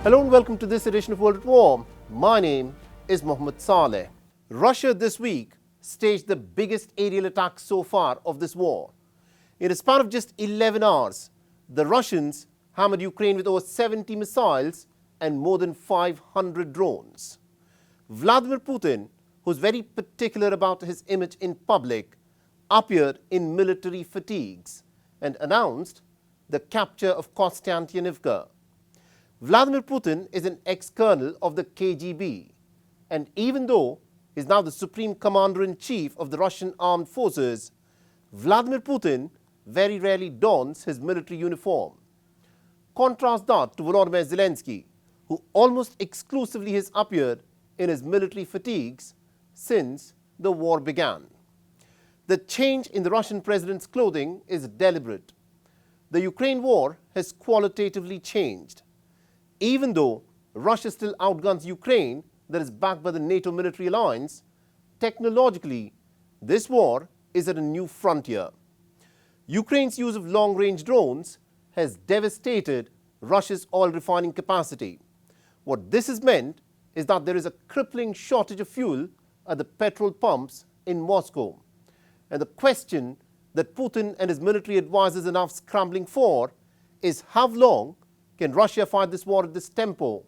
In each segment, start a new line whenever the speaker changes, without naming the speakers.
Hello and welcome to this edition of World at War. My name is Mohammed Saleh. Russia this week staged the biggest aerial attack so far of this war. In a span of just 11 hours, the Russians hammered Ukraine with over 70 missiles and more than 500 drones. Vladimir Putin, who's very particular about his image in public, appeared in military fatigues and announced the capture of Kostiantynivka. Vladimir Putin is an ex-colonel of the KGB, and even though he is now the supreme commander-in-chief of the Russian armed forces, Vladimir Putin very rarely dons his military uniform. Contrast that to Volodymyr Zelensky, who almost exclusively has appeared in his military fatigues since the war began. The change in the Russian president's clothing is deliberate. The Ukraine war has qualitatively changed. Even though Russia still outguns Ukraine, that is backed by the NATO military alliance, technologically, this war is at a new frontier. Ukraine's use of long-range drones has devastated Russia's oil refining capacity. What this has meant is that there is a crippling shortage of fuel at the petrol pumps in Moscow. And the question that Putin and his military advisors are now scrambling for is how long can Russia fight this war at this tempo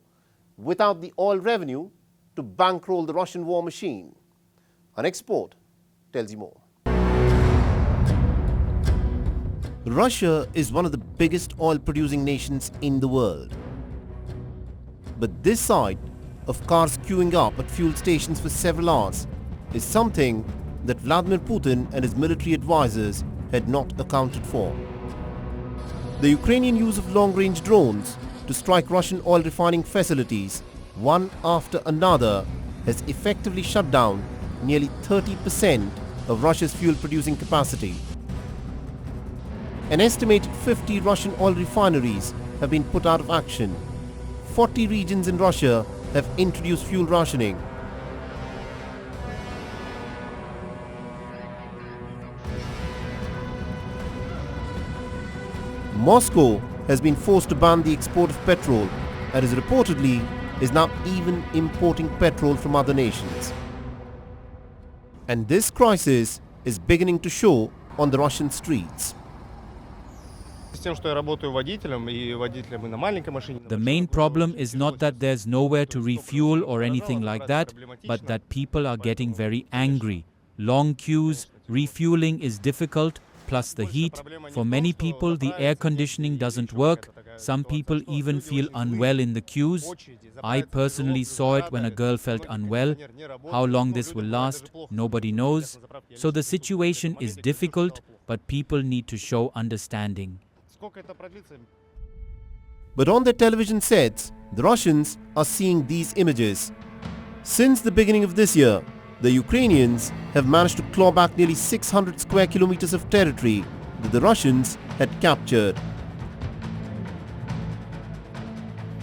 without the oil revenue to bankroll the Russian war machine? Our next report tells you more. Russia is one of the biggest oil-producing nations in the world. But this sight of cars queuing up at fuel stations for several hours is something that Vladimir Putin and his military advisors had not accounted for. The Ukrainian use of long-range drones to strike Russian oil refining facilities, one after another, has effectively shut down nearly 30% of Russia's fuel-producing capacity. An estimated 50 Russian oil refineries have been put out of action. 40 regions in Russia have introduced fuel rationing. Moscow has been forced to ban the export of petrol and reportedly is now even importing petrol from other nations. And this crisis is beginning to show on the Russian streets.
The main problem is not that there's nowhere to refuel or anything like that, but that people are getting very angry. Long queues, refueling is difficult, plus the heat. For many people, the air conditioning doesn't work. Some people even feel unwell in the queues. I personally saw it when a girl felt unwell. How long this will last, nobody knows. So the situation is difficult, but people need to show understanding.
But on their television sets, the Russians are seeing these images. Since the beginning of this year, the Ukrainians have managed to claw back nearly 600 square kilometers of territory that the Russians had captured.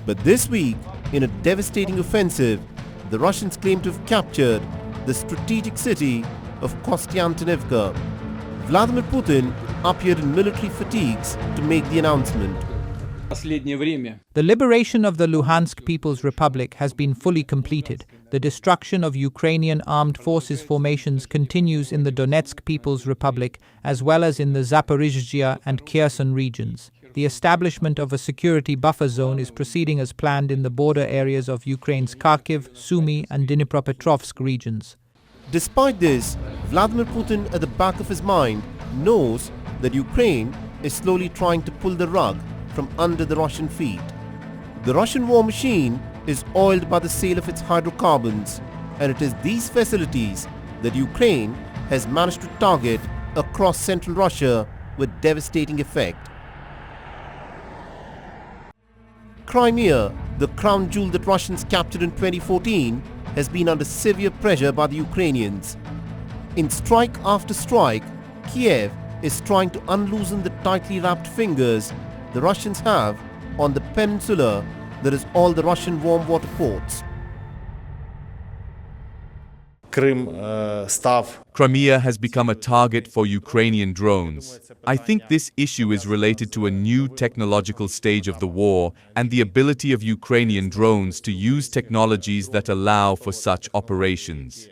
But this week, in a devastating offensive, the Russians claim to have captured the strategic city of Kostiantynivka. Vladimir Putin appeared in military fatigues to make the announcement.
The liberation of the Luhansk People's Republic has been fully completed. The destruction of Ukrainian armed forces formations continues in the Donetsk People's Republic as well as in the Zaporizhzhia and Kherson regions. The establishment of a security buffer zone is proceeding as planned in the border areas of Ukraine's Kharkiv, Sumy and Dnipropetrovsk regions.
Despite this, Vladimir Putin at the back of his mind knows that Ukraine is slowly trying to pull the rug from under the Russian feet. The Russian war machine is oiled by the sale of its hydrocarbons, and it is these facilities that Ukraine has managed to target across central Russia with devastating effect. Crimea, the crown jewel that Russians captured in 2014, has been under severe pressure by the Ukrainians. In strike after strike, Kiev is trying to unloosen the tightly wrapped fingers the Russians have on the peninsula that is all the Russian warm water ports.
Crimea has become a target for Ukrainian drones. I think this issue is related to a new technological stage of the war and the ability of Ukrainian drones to use technologies that allow for such operations.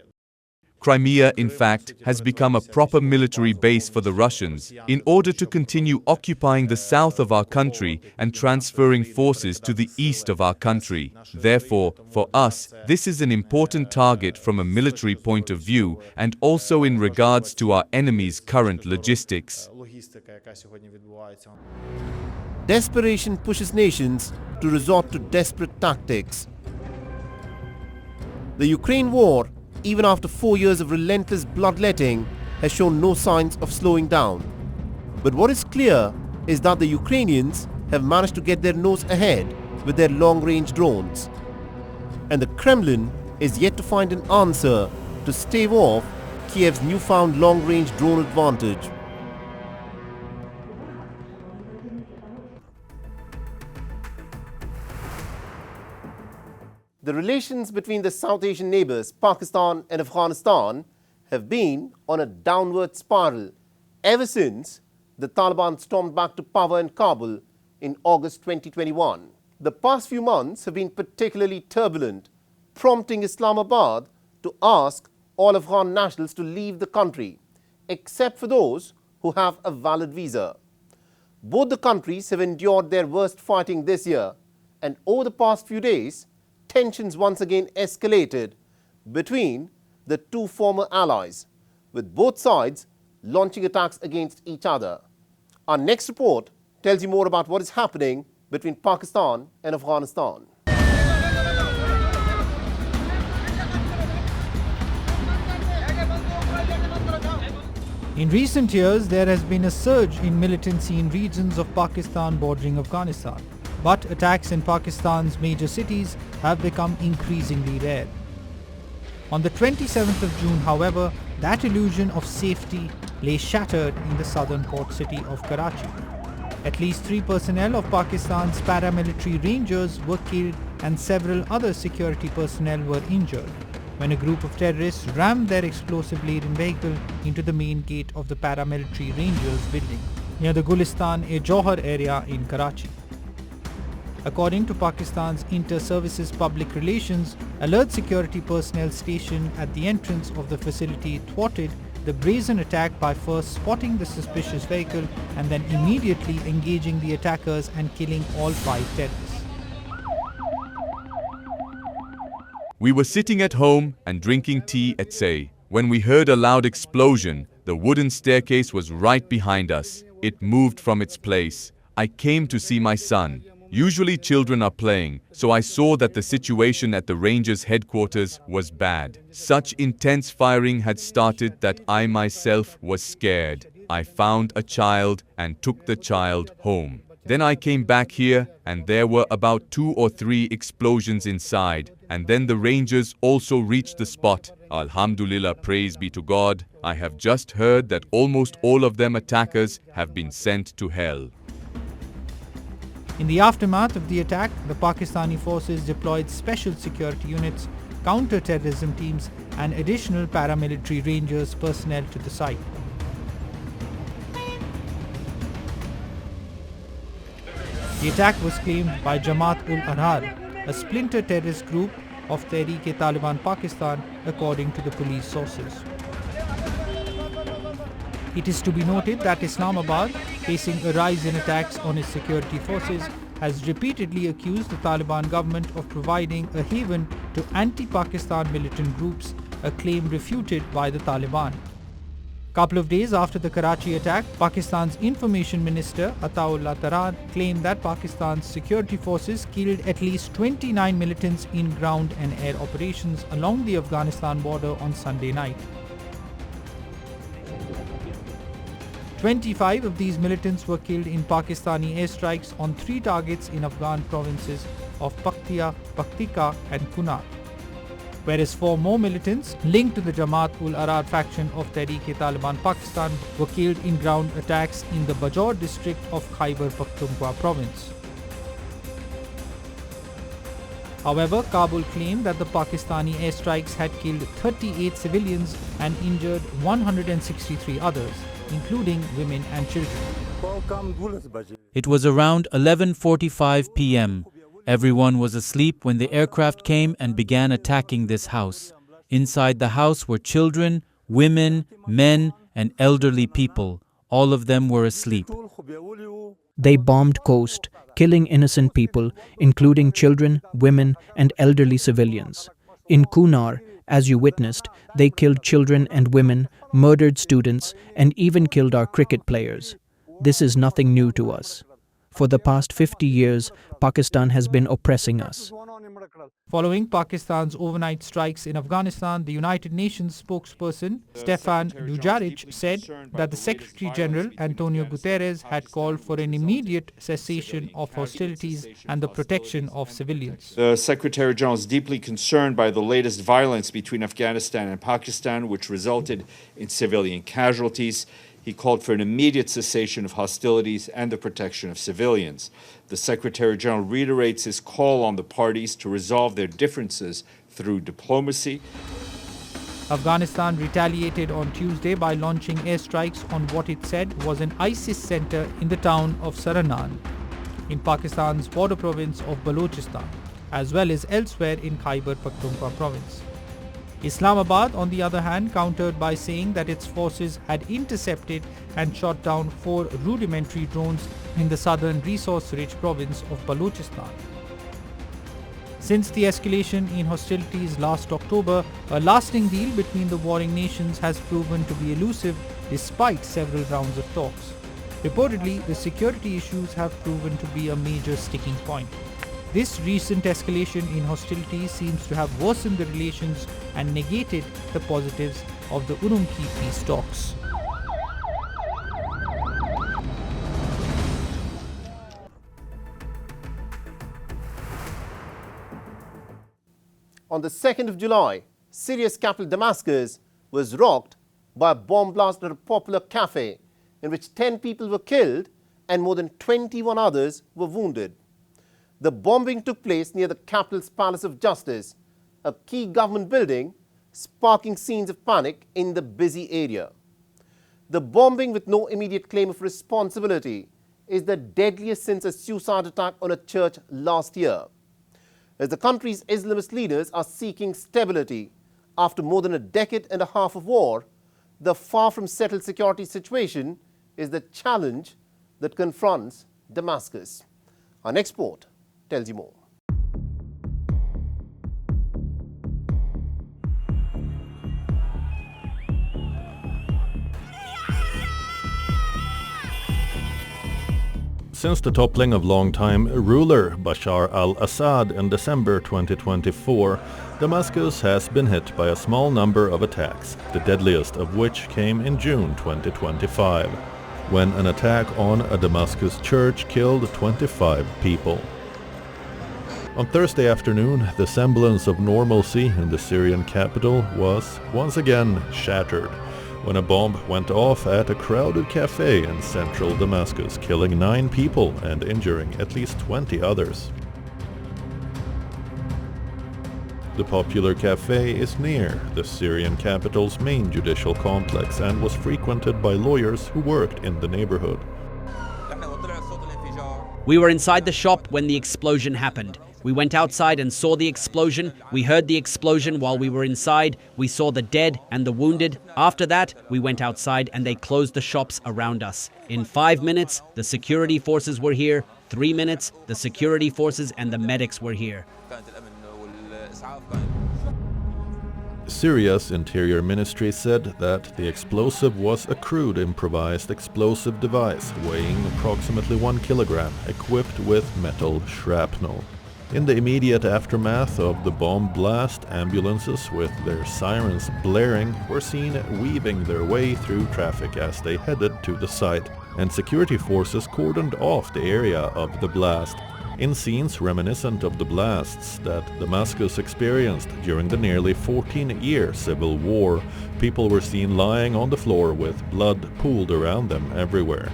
Crimea, in fact, has become a proper military base for the Russians in order to continue occupying the south of our country and transferring forces to the east of our country. Therefore, for us, this is an important target from a military point of view and also in regards to our enemy's current logistics.
Desperation pushes nations to resort to desperate tactics. The Ukraine war, even after 4 years of relentless bloodletting, has shown no signs of slowing down. But what is clear is that the Ukrainians have managed to get their nose ahead with their long-range drones. And the Kremlin is yet to find an answer to stave off Kiev's newfound long-range drone advantage. The relations between the South Asian neighbors, Pakistan and Afghanistan, have been on a downward spiral ever since the Taliban stormed back to power in Kabul in August 2021. The past few months have been particularly turbulent, prompting Islamabad to ask all Afghan nationals to leave the country, except for those who have a valid visa. Both the countries have endured their worst fighting this year, and over the past few days, tensions once again escalated between the two former allies, with both sides launching attacks against each other. Our next report tells you more about what is happening between Pakistan and Afghanistan.
In recent years, there has been a surge in militancy in regions of Pakistan bordering Afghanistan. But attacks in Pakistan's major cities have become increasingly rare. On the 27th of June, however, that illusion of safety lay shattered in the southern port city of Karachi. At least 3 personnel of Pakistan's paramilitary rangers were killed and several other security personnel were injured when a group of terrorists rammed their explosive-laden vehicle into the main gate of the paramilitary rangers building near the Gulistan-e-Johar area in Karachi. According to Pakistan's Inter-Services Public Relations, alert security personnel stationed at the entrance of the facility thwarted the brazen attack by first spotting the suspicious vehicle and then immediately engaging the attackers and killing all 5 terrorists.
We were sitting at home and drinking tea at say, when we heard a loud explosion. The wooden staircase was right behind us. It moved from its place. I came to see my son. Usually children are playing, so I saw that the situation at the Rangers headquarters was bad. Such intense firing had started that I myself was scared. I found a child and took the child home. Then I came back here and there were about 2 or 3 explosions inside, and then the Rangers also reached the spot. Alhamdulillah, praise be to God. I have just heard that almost all of them attackers have been sent to hell.
In the aftermath of the attack, the Pakistani forces deployed special security units, counter-terrorism teams and additional paramilitary rangers personnel to the site. The attack was claimed by Jamaat-ul-Ahrar, a splinter terrorist group of Tehreek-e-Taliban Pakistan, according to the police sources. It is to be noted that Islamabad, facing a rise in attacks on its security forces, has repeatedly accused the Taliban government of providing a haven to anti-Pakistan militant groups, a claim refuted by the Taliban. Couple of days after the Karachi attack, Pakistan's Information Minister Ataullah Tarar claimed that Pakistan's security forces killed at least 29 militants in ground and air operations along the Afghanistan border on Sunday night. 25 of these militants were killed in Pakistani airstrikes on 3 targets in Afghan provinces of Paktia, Paktika and Kunar, whereas 4 more militants linked to the Jamaat-ul-Ahrar faction of Tehreek-e-Taliban Pakistan were killed in ground attacks in the Bajaur district of Khyber Pakhtunkhwa province. However, Kabul claimed that the Pakistani airstrikes had killed 38 civilians and injured 163 others, including women and children.
It was around 11:45 p.m. Everyone was asleep when the aircraft came and began attacking this house. Inside the house were children, women, men, and elderly people. All of them were asleep.
They bombed coast, killing innocent people, including children, women, and elderly civilians. In Kunar, as you witnessed, they killed children and women, murdered students, and even killed our cricket players. This is nothing new to us. For the past 50 years, Pakistan has been oppressing us.
Following Pakistan's overnight strikes in Afghanistan, the United Nations spokesperson Stefan Dujarric said that the Secretary General Antonio Guterres had called for an immediate cessation of hostilities and the protection of civilians.
The Secretary General is deeply concerned by the latest violence between Afghanistan and Pakistan, which resulted in civilian casualties. He called for an immediate cessation of hostilities and the protection of civilians. The Secretary General reiterates his call on the parties to resolve their differences through diplomacy.
Afghanistan retaliated on Tuesday by launching airstrikes on what it said was an ISIS center in the town of Saranan, in Pakistan's border province of Balochistan, as well as elsewhere in Khyber Pakhtunkhwa province. Islamabad, on the other hand, countered by saying that its forces had intercepted and shot down 4 rudimentary drones in the southern resource-rich province of Balochistan. Since the escalation in hostilities last October, a lasting deal between the warring nations has proven to be elusive despite several rounds of talks. Reportedly, the security issues have proven to be a major sticking point. This recent escalation in hostilities seems to have worsened the relations and negated the positives of the Urumqi peace talks.
On the 2nd of July, Syria's capital Damascus was rocked by a bomb blast at a popular cafe in which 10 people were killed and more than 21 others were wounded. The bombing took place near the capital's Palace of Justice, a key government building, sparking scenes of panic in the busy area. The bombing, with no immediate claim of responsibility, is the deadliest since a suicide attack on a church last year. As the country's Islamist leaders are seeking stability after more than a decade and a half of war, the far from settled security situation is the challenge that confronts Damascus. Our next report tells you more.
Since the toppling of longtime ruler Bashar al-Assad in December 2024, Damascus has been hit by a small number of attacks, the deadliest of which came in June 2025, when an attack on a Damascus church killed 25 people. On Thursday afternoon, the semblance of normalcy in the Syrian capital was once again shattered when a bomb went off at a crowded cafe in central Damascus, killing 9 people and injuring at least 20 others. The popular cafe is near the Syrian capital's main judicial complex and was frequented by lawyers who worked in the neighborhood.
We were inside the shop when the explosion happened. We went outside and saw the explosion. We heard the explosion while we were inside. We saw the dead and the wounded. After that, we went outside and they closed the shops around us. In 5 minutes, the security forces were here. 3 minutes, the security forces and the medics were here.
Syria's Interior Ministry said that the explosive was a crude improvised explosive device weighing approximately 1 kilogram, equipped with metal shrapnel. In the immediate aftermath of the bomb blast, ambulances with their sirens blaring were seen weaving their way through traffic as they headed to the site, and security forces cordoned off the area of the blast. In scenes reminiscent of the blasts that Damascus experienced during the nearly 14-year civil war, people were seen lying on the floor with blood pooled around them everywhere.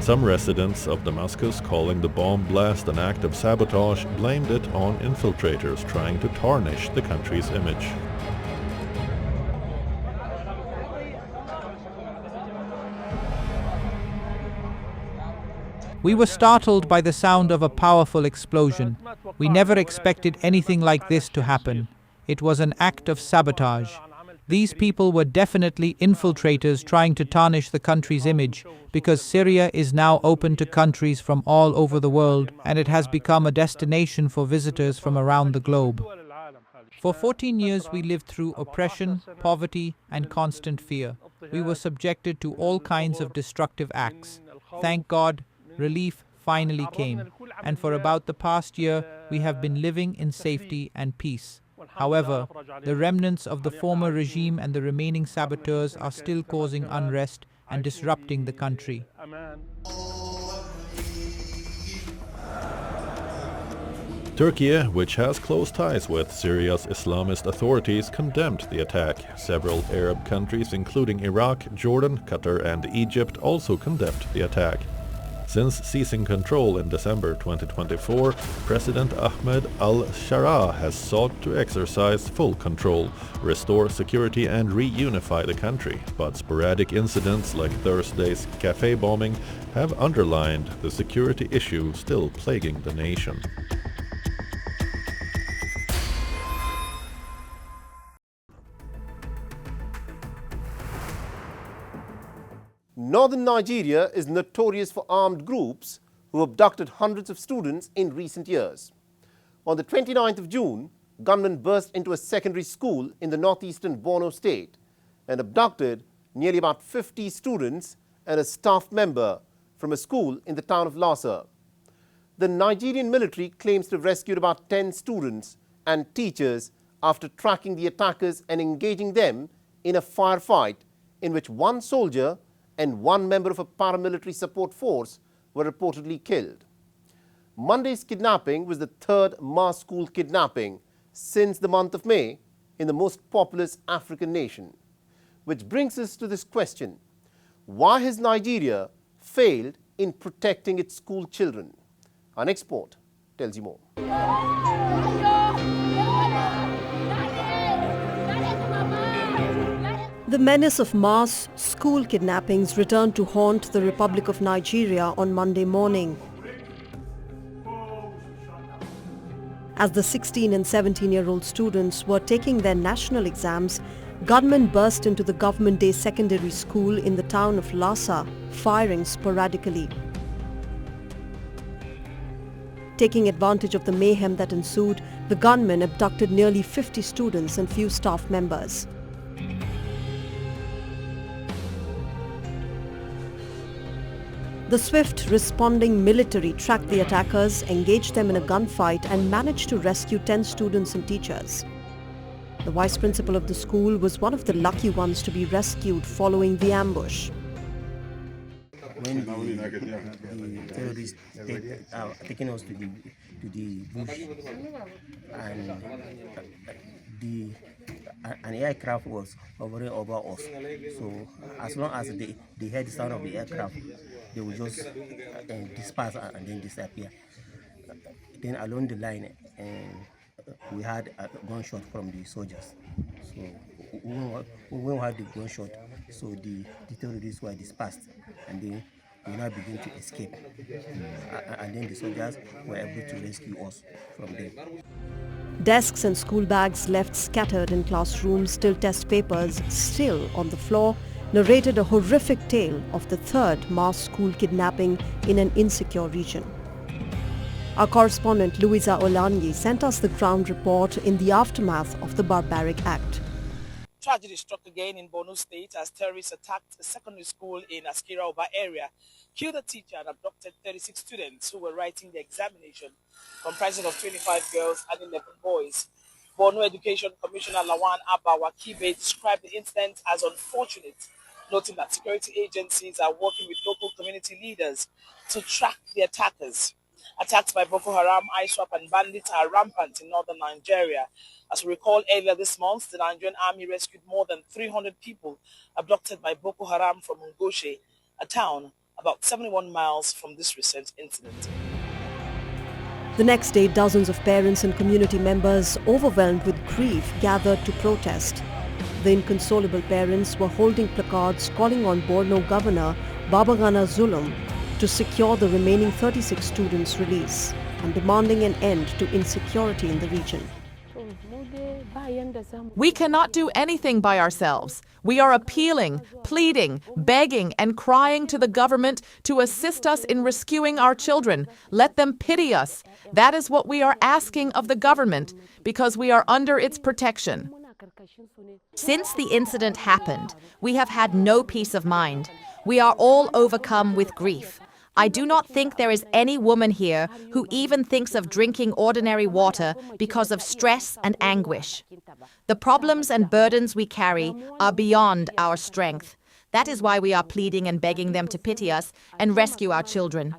Some residents of Damascus, calling the bomb blast an act of sabotage, blamed it on infiltrators trying to tarnish the country's image.
We were startled by the sound of a powerful explosion. We never expected anything like this to happen. It was an act of sabotage. These people were definitely infiltrators trying to tarnish the country's image, because Syria is now open to countries from all over the world, and it has become a destination for visitors from around the globe. For 14 years we lived through oppression, poverty, and constant fear. We were subjected to all kinds of destructive acts. Thank God, relief finally came, and for about the past year we have been living in safety and peace. However, the remnants of the former regime and the remaining saboteurs are still causing unrest and disrupting the country.
Turkey, which has close ties with Syria's Islamist authorities, condemned the attack. Several Arab countries, including Iraq, Jordan, Qatar and Egypt, also condemned the attack. Since seizing control in December 2024, President Ahmed al-Sharaa has sought to exercise full control, restore security and reunify the country, but sporadic incidents like Thursday's cafe bombing have underlined the security issue still plaguing the nation.
Northern Nigeria is notorious for armed groups who abducted hundreds of students in recent years. On the 29th of June, gunmen burst into a secondary school in the northeastern Borno state and abducted nearly about 50 students and a staff member from a school in the town of Lassa. The Nigerian military claims to have rescued about 10 students and teachers after tracking the attackers and engaging them in a firefight in which one soldier and one member of a paramilitary support force were reportedly killed. Monday's kidnapping was the third mass school kidnapping since the month of May in the most populous African nation. Which brings us to this question: why has Nigeria failed in protecting its school children? Our next report tells you more.
The menace of mass school kidnappings returned to haunt the Republic of Nigeria on Monday morning. As the 16 and 17-year-old students were taking their national exams, gunmen burst into the Government Day Secondary School in the town of Lassa, firing sporadically. Taking advantage of the mayhem that ensued, the gunmen abducted nearly 50 students and few staff members. The swift responding military tracked the attackers, engaged them in a gunfight and managed to rescue 10 students and teachers. The vice principal of the school was one of the lucky ones to be rescued following the ambush.
When the terrorists taken us to the bush, and an aircraft was hovering over us. So as long as they heard the sound of the aircraft, they would just disperse and then disappear. Then along the line, we had a gunshot from the soldiers. So when we had the gunshot, so the terrorists were dispersed, and then we now begin to escape. And then the soldiers were able to rescue us from them.
Desks and school bags left scattered in classrooms, till test papers still on the floor, narrated a horrific tale of the third mass school kidnapping in an insecure region. Our correspondent Louisa Olanyi sent us the ground report in the aftermath of the barbaric act.
Tragedy struck again in Borno State as terrorists attacked a secondary school in Askira Oba area, killed a teacher and abducted 36 students who were writing the examination, comprising of 25 girls and 11 boys. Borno Education Commissioner Lawan Abba Wakibe described the incident as unfortunate, noting that security agencies are working with local community leaders to track the attackers. Attacks by Boko Haram, ISWAP and bandits are rampant in northern Nigeria. As we recall, earlier this month, the Nigerian army rescued more than 300 people abducted by Boko Haram from Ngoshe, a town about 71 miles from this recent incident.
The next day, dozens of parents and community members, overwhelmed with grief, gathered to protest. The inconsolable parents were holding placards calling on Borno Governor Babagana Zulum to secure the remaining 36 students' release and demanding an end to insecurity in the region.
We cannot do anything by ourselves. We are appealing, pleading, begging, and crying to the government to assist us in rescuing our children. Let them pity us. That is what we are asking of the government, because we are under its protection.
Since the incident happened, we have had no peace of mind. We are all overcome with grief. I do not think there is any woman here who even thinks of drinking ordinary water because of stress and anguish. The problems and burdens we carry are beyond our strength. That is why we are pleading and begging them to pity us and rescue our children.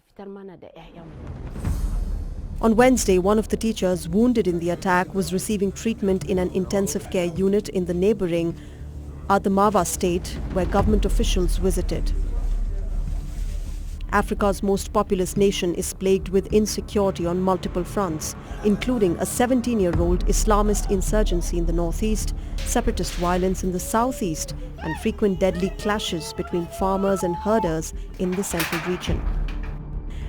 On Wednesday, one of the teachers wounded in the attack was receiving treatment in an intensive care unit in the neighboring Adamawa state, where government officials visited. Africa's most populous nation is plagued with insecurity on multiple fronts, including a 17-year-old Islamist insurgency in the northeast, separatist violence in the southeast, and frequent deadly clashes between farmers and herders in the central region.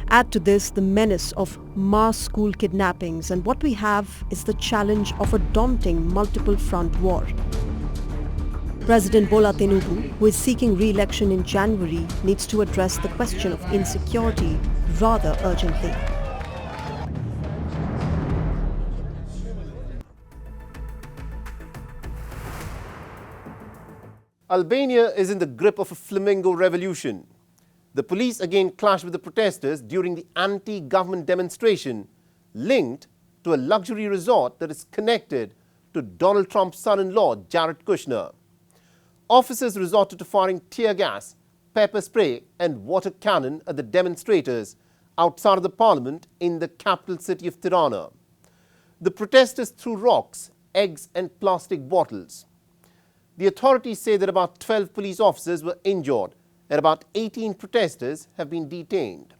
Add to this the menace of mass school kidnappings, and what we have is the challenge of a daunting multiple-front war. President Bola Tinubu, who is seeking re-election in January, needs to address the question of insecurity rather urgently.
Albania is in the grip of a Flamingo revolution. The police again clashed with the protesters during the anti-government demonstration linked to a luxury resort that is connected to Donald Trump's son-in-law, Jared Kushner. Officers resorted to firing tear gas, pepper spray and water cannon at the demonstrators outside of the parliament in the capital city of Tirana. The protesters threw rocks, eggs and plastic bottles. The authorities say that about 12 police officers were injured and about 18 protesters have been detained.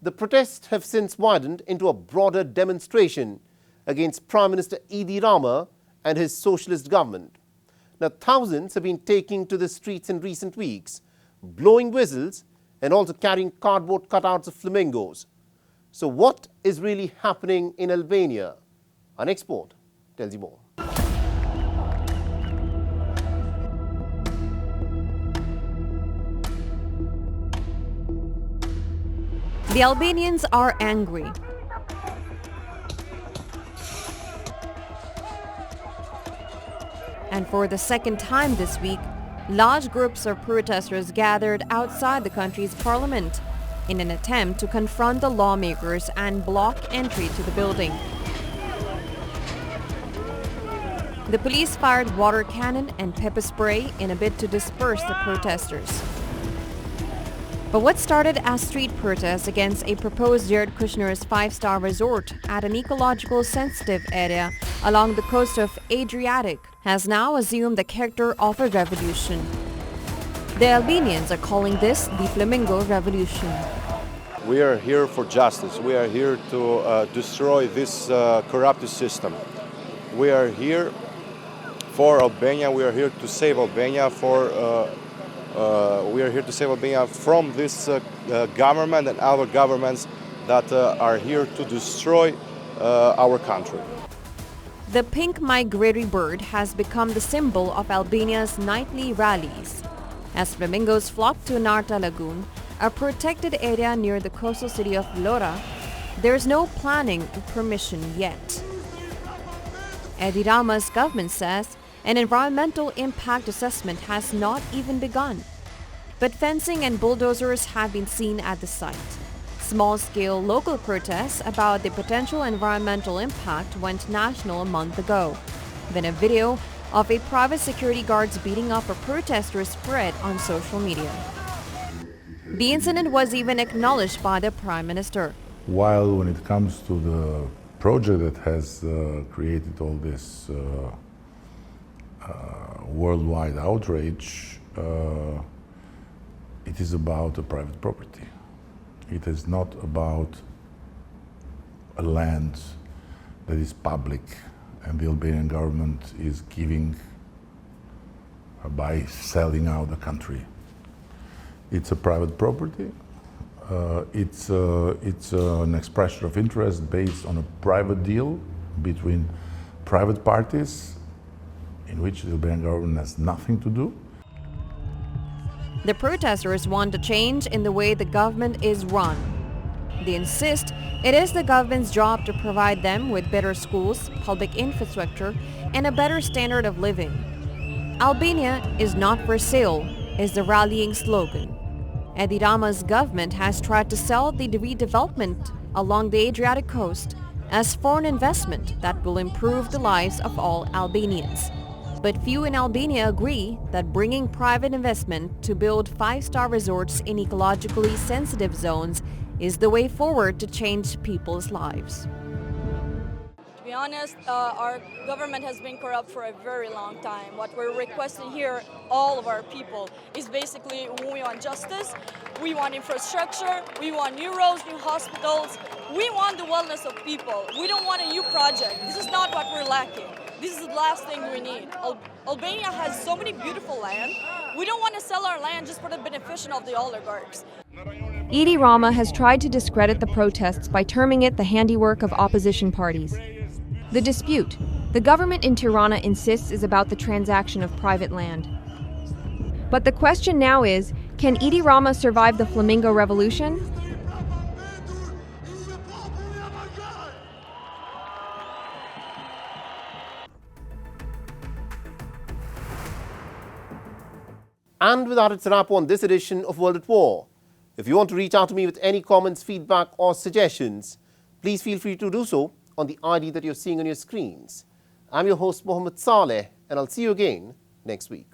The protests have since widened into a broader demonstration against Prime Minister Edi Rama and his socialist government. Now, thousands have been taking to the streets in recent weeks, blowing whistles and also carrying cardboard cutouts of flamingos. So what is really happening in Albania? Our next report tells you more.
The Albanians are angry. And for the second time this week, large groups of protesters gathered outside the country's parliament in an attempt to confront the lawmakers and block entry to the building. The police fired water cannon and pepper spray in a bid to disperse the protesters. But what started as street protests against a proposed Jared Kushner's five-star resort at an ecological sensitive area along the coast of Adriatic has now assumed the character of a revolution. The Albanians are calling this the Flamingo Revolution.
We are here for justice. We are here to destroy this corrupt system. We are here for Albania. We are here to save Albania we are here to save Albania from this government and other governments that are here to destroy our country.
The pink migratory bird has become the symbol of Albania's nightly rallies. As flamingos flock to Narta Lagoon, a protected area near the coastal city of Vlora, there is no planning or permission yet. Edi Rama's government says an environmental impact assessment has not even begun. But fencing and bulldozers have been seen at the site. Small-scale local protests about the potential environmental impact went national a month ago, when a video of a private security guards beating up a protester spread on social media. The incident was even acknowledged by the Prime Minister.
While when it comes to the project that has created all this worldwide outrage, it is about a private property. It is not about a land that is public and the Albanian government is giving by selling out the country. It's a private property. It's an expression of interest based on a private deal between private parties in which the Albanian government has nothing to do.
The protesters want a change in the way the government is run. They insist it is the government's job to provide them with better schools, public infrastructure, and a better standard of living. Albania is not for sale is the rallying slogan. Edi Rama's government has tried to sell the redevelopment along the Adriatic coast as foreign investment that will improve the lives of all Albanians. But few in Albania agree that bringing private investment to build five-star resorts in ecologically sensitive zones is the way forward to change people's lives.
To be honest, our government has been corrupt for a very long time. What we're requesting here, all of our people, is basically we want justice, we want infrastructure, we want new roads, new hospitals, we want the wellness of people. We don't want a new project. This is not what we're lacking. This is the last thing we need. Albania has so many beautiful land. We don't want to sell our land just for the benefit of the oligarchs.
Edi Rama has tried to discredit the protests by terming it the handiwork of opposition parties. The dispute, the government in Tirana insists, is about the transaction of private land. But the question now is, can Edi Rama survive the Flamingo revolution?
And with that, it's a wrap on this edition of World at War. If you want to reach out to me with any comments, feedback or suggestions, please feel free to do so on the ID that you're seeing on your screens. I'm your host, Mohammed Saleh, and I'll see you again next week.